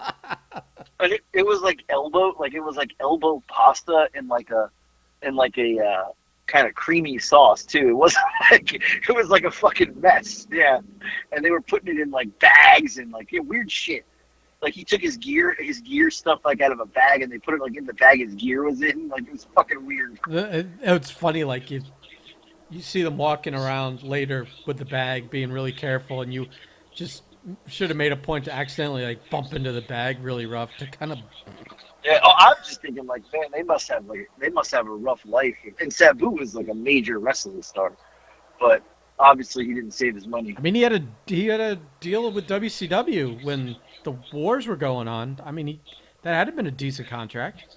Speaker 2: And it was like elbow pasta in like a kind of creamy sauce too. It was like a fucking mess. Yeah. And they were putting it in like bags and like weird shit. Like he took his gear stuff like out of a bag and they put it like in the bag his gear was in. Like it was fucking weird.
Speaker 1: It's funny, like you see them walking around later with the bag, being really careful, and you just should have made a point to accidentally like bump into the bag really rough to kind of.
Speaker 2: Yeah, I'm just thinking like, man, they must have a rough life. And Sabu was like a major wrestling star, but obviously he didn't save his money.
Speaker 1: I mean, he had a deal with WCW when the wars were going on. I mean, that had been a decent contract.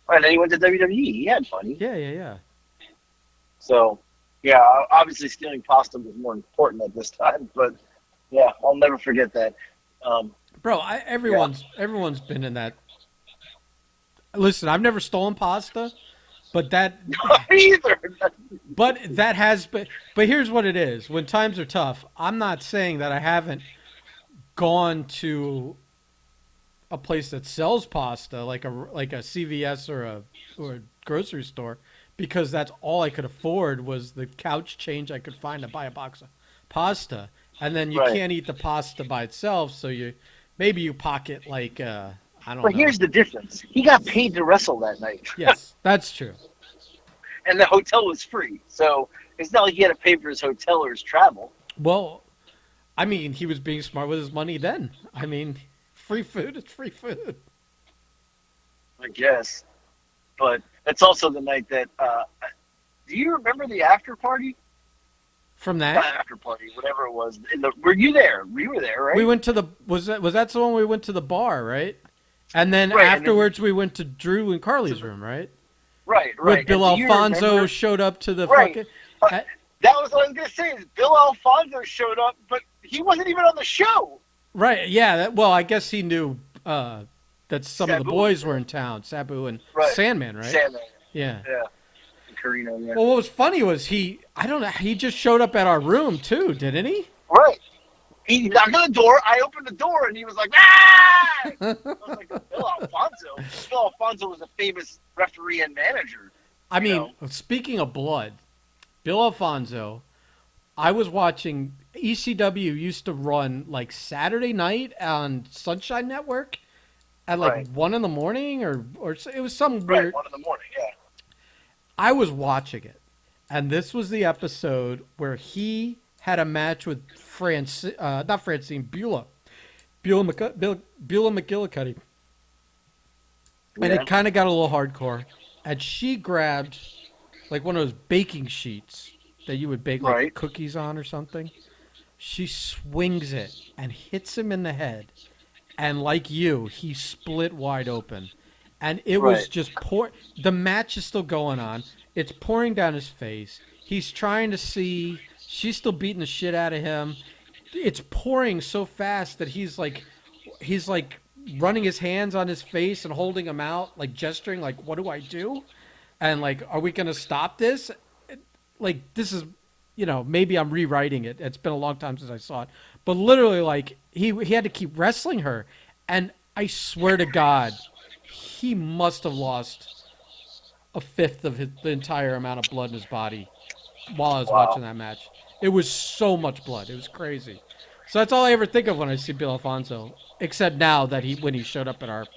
Speaker 2: And then he went to WWE. He had money.
Speaker 1: Yeah.
Speaker 2: So, yeah, obviously stealing pasta was more important at this time. But yeah, I'll never forget that.
Speaker 1: Bro, everyone's been in that. Listen, I've never stolen pasta, but that.
Speaker 2: Not either.
Speaker 1: But that has been. But here's what it is: when times are tough, I'm not saying that I haven't gone to a place that sells pasta, like a CVS or a grocery store, because that's all I could afford was the couch change I could find to buy a box of pasta, and then you can't eat the pasta by itself, so maybe you pocket like I don't know.
Speaker 2: But here's the difference: he got paid to wrestle that night.
Speaker 1: Yes, that's true.
Speaker 2: And the hotel was free, so it's not like he had to pay for his hotel or his travel.
Speaker 1: Well, I mean, he was being smart with his money then. I mean, free food is free food.
Speaker 2: I guess. But that's also the night that, do you remember the after party?
Speaker 1: From
Speaker 2: Not
Speaker 1: that?
Speaker 2: after party, whatever it was. Were you there? You were there, right?
Speaker 1: We went to the, was that the one we went to the bar, right? And then
Speaker 2: Right,
Speaker 1: afterwards we went to Drew and Carly's room, right?
Speaker 2: Right.
Speaker 1: With Bill
Speaker 2: And do you
Speaker 1: Alfonso
Speaker 2: remember-
Speaker 1: showed up to the
Speaker 2: Right.
Speaker 1: fucking...
Speaker 2: That was what I was going to say. Is Bill Alfonso showed up, but he wasn't even on the show.
Speaker 1: Right, yeah. Well, I guess he knew that some of the
Speaker 2: Sabu.
Speaker 1: boys were in town. Sabu and
Speaker 2: Right.
Speaker 1: Sandman, right?
Speaker 2: Sandman.
Speaker 1: Yeah.
Speaker 2: Yeah. And Carino, yeah.
Speaker 1: Well, what was funny was he just showed up at our room too, didn't he?
Speaker 2: Right. He knocked on the door. I opened the door, and he was like, "Ah!" I was like, Bill Alfonso. Bill Alfonso was a famous referee and manager.
Speaker 1: I mean, speaking of blood, Bill Alfonso, I was watching ECW used to run like Saturday night on Sunshine Network at like 1 a.m. or it was some weird.
Speaker 2: Right, 1 a.m, yeah.
Speaker 1: I was watching it, and this was the episode where he had a match with Beulah McGillicuddy. And it kind of got a little hardcore. And she grabbed like one of those baking sheets that you would bake like cookies on or something. She swings it and hits him in the head. And like you, he split wide open. And it was just pour. The match is still going on. It's pouring down his face. He's trying to see. She's still beating the shit out of him. It's pouring so fast that he's like running his hands on his face and holding him out, like gesturing, like, what do I do? And like, are we going to stop this? Like, this is, maybe I'm rewriting it. It's been a long time since I saw it. But literally, like, he had to keep wrestling her. And I swear to God, he must have lost a fifth of the entire amount of blood in his body while I was watching that match. It was so much blood. It was crazy. So that's all I ever think of when I see Bill Alfonso, except now that when he showed up at our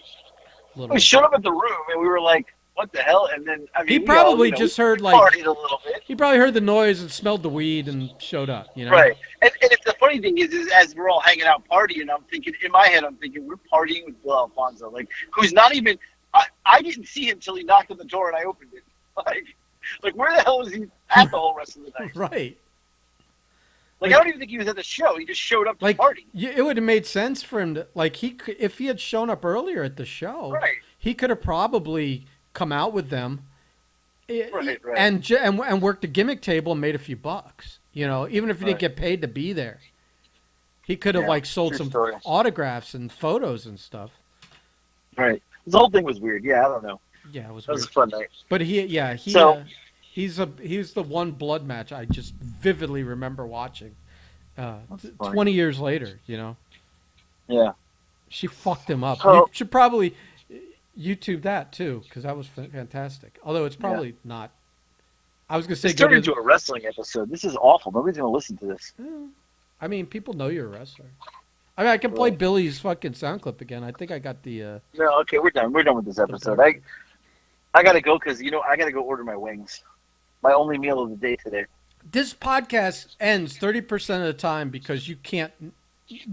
Speaker 1: little...
Speaker 2: We showed up at the room, and we were like, what the hell? And then, I mean,
Speaker 1: He
Speaker 2: we
Speaker 1: probably
Speaker 2: all, you know,
Speaker 1: just
Speaker 2: we
Speaker 1: heard
Speaker 2: partied a little bit.
Speaker 1: he probably heard the noise and smelled the weed and showed up. You know,
Speaker 2: Right. And if the funny thing is as we're all hanging out partying, I'm thinking, in my head, I'm thinking, we're partying with Bill Alfonso, like, who's not even, I didn't see him till he knocked on the door and I opened it. Like where the hell was he at the whole rest of the night?
Speaker 1: Right.
Speaker 2: Like, I don't even think he was at the show. He just showed up to
Speaker 1: Like,
Speaker 2: party.
Speaker 1: it would have made sense for him to, like, if he had shown up earlier at the show,
Speaker 2: Right.
Speaker 1: he could have probably come out with them,
Speaker 2: Right.
Speaker 1: and worked a gimmick table and made a few bucks. You know, even if he didn't
Speaker 2: Right.
Speaker 1: get paid to be there, he could have like sold
Speaker 2: true
Speaker 1: some
Speaker 2: story.
Speaker 1: autographs and photos and stuff.
Speaker 2: Right. This whole thing was weird. Yeah, I don't know.
Speaker 1: Yeah, it was
Speaker 2: That was
Speaker 1: weird.
Speaker 2: a fun night.
Speaker 1: But he's the one blood match I just vividly remember watching.
Speaker 2: That's funny.
Speaker 1: 20 years later, you know,
Speaker 2: Yeah.
Speaker 1: she fucked him up.
Speaker 2: So-
Speaker 1: You should probably YouTube that too, because that was fantastic. Although it's probably not. I was gonna say
Speaker 2: This turned into a wrestling episode. This is awful. Nobody's going to listen to this.
Speaker 1: I mean, people know you're a wrestler. I mean, I can play
Speaker 2: Right.
Speaker 1: Billy's fucking sound clip again. I think I got the.
Speaker 2: No, okay, we're done. We're done with this episode. I got to go because, you know, I got to go order my wings. My only meal of the day today.
Speaker 1: This podcast ends 30% of the time because you can't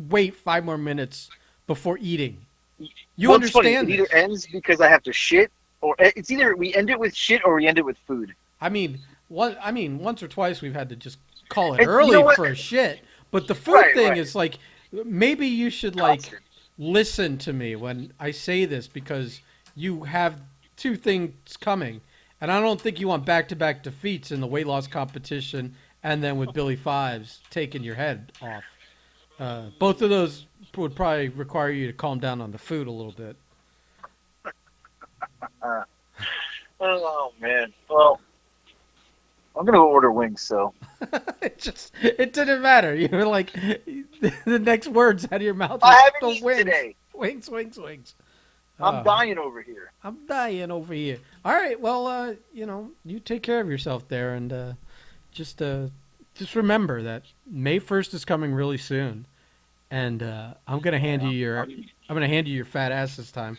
Speaker 1: wait 5 more minutes before eating. You
Speaker 2: Well, it's funny.
Speaker 1: understand
Speaker 2: It either
Speaker 1: this.
Speaker 2: ends because I have to shit, or it's either we end it with shit or we end it with food.
Speaker 1: I mean, once or twice we've had to just call it
Speaker 2: And you
Speaker 1: early
Speaker 2: know what?
Speaker 1: for a shit. But the food
Speaker 2: Right,
Speaker 1: thing
Speaker 2: right.
Speaker 1: is like, maybe you should like
Speaker 2: Constant.
Speaker 1: listen to me when I say this because you have 2 things coming, and I don't think you want back-to-back defeats in the weight loss competition and then with Billy Fives taking your head off. Both of those would probably require you to calm down on the food a little bit.
Speaker 2: Oh, man. Well, I'm going to go order wings, so.
Speaker 1: It didn't matter. You were like, the next words out of your mouth.
Speaker 2: I
Speaker 1: was
Speaker 2: haven't
Speaker 1: the
Speaker 2: eaten
Speaker 1: wings.
Speaker 2: today.
Speaker 1: Wings.
Speaker 2: I'm dying over here.
Speaker 1: I'm dying over here. All right, well, you take care of yourself there, and just remember that May 1st is coming really soon, and I'm gonna hand you your fat ass this time.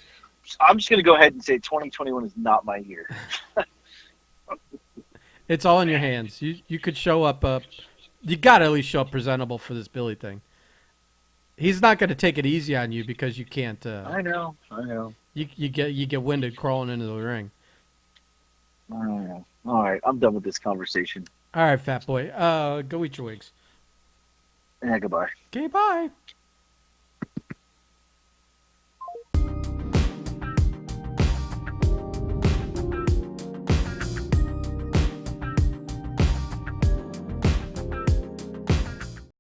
Speaker 2: I'm just going to go ahead and say 2021 is not my year.
Speaker 1: It's all in your hands. You could show up. You gotta at least show up presentable for this Billy thing. He's not gonna take it easy on you because you can't.
Speaker 2: I know.
Speaker 1: You get winded crawling into the ring.
Speaker 2: I know. All right, I'm done with this conversation.
Speaker 1: All right, fat boy. Go eat your wings.
Speaker 2: Yeah, goodbye.
Speaker 1: Okay, bye.